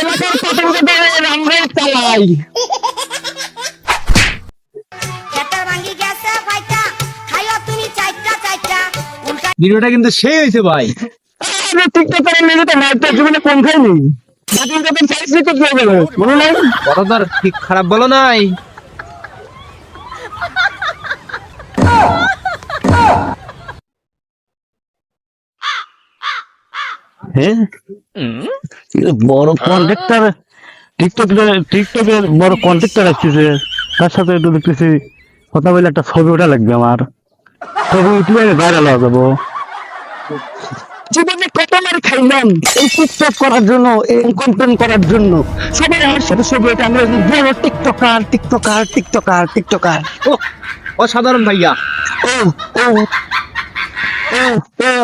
এলাকার পতঙ্গদের আমরাই চালাই। ভিডিওটা কিন্তু সেই হয়েছে ভাই। টিকটকারের মেয়ে তো মারতে জীবনে কম খায়নি। মনে নাই বড়দার ঠিক খারাপ বলো নাই। হ্যাঁ বড় কন্ট্রাক্টর টিকটকের বড় কন্ট্রাক্টর আসছে, তার সাথে একটু দেখতেছি কথা বলে একটা ছবি ওটা লাগবে আমার, ছবি উঠলে ভাইরাল হয়ে যাবো। জীবনে কত মার খাইলাম এই টিকটক করার জন্য, এই কন্টেন্ট করার জন্য। সবাই আমার সাথে ছবি ওঠে, আমরা বড় টিকটকার টিকটকার টিকটকার টিকটকার। ও অসাধারণ ভাইয়া। ও ও ও ও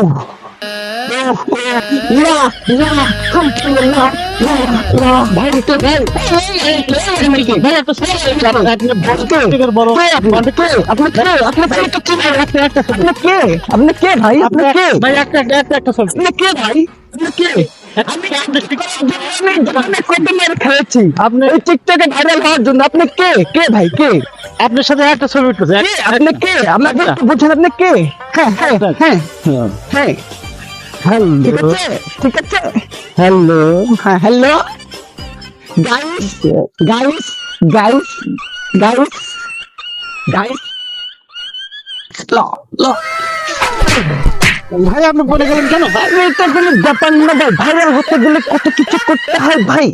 আপনি টিকটকে ভাইরাল হওয়ার জন্য আপনি কে কে ভাই কে? আপনার সাথে একটা ছবি উঠতেছে, আপনি কে? আপনাকে বলছেন আপনি কে? হ্যাঁ হ্যাঁ হ্যাঁ হ্যাঁ হ্যালো, ঠিক আছে হ্যালো, হ্যাঁ hello guys guys guys guys guys ল ল ভাই আপনি বলে গেলেন কেন? ভাই এটা কোনো ব্যাপার না ভাই, ভাইরাল হতে গেলে কত কিছু করতে হয় ভাই,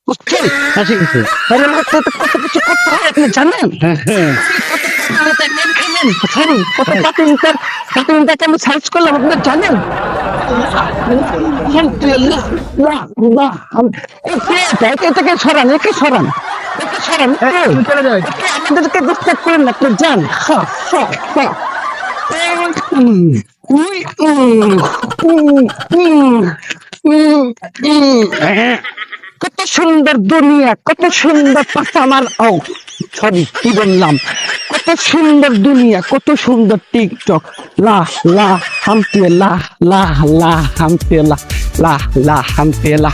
বুঝছেন? ঠিক আছে, ভাইরাল হতে কত কিছু করতে হয় আপনি জানেন? আমি সার্চ করলাম, আপনি জানেন? এটাকে সরান, একে সরান, একে সরান, আমাদেরকে ডিস্টার্ব করেন না, আপনি যান। কত সুন্দর দুনিয়া, কত সুন্দর পাশা আমার, ও সরি কি বললাম, কত সুন্দর দুনিয়া, কত সুন্দর টিকটক। লা লা হামতে লা লা লা হামতে লা লা লা হামতে লা।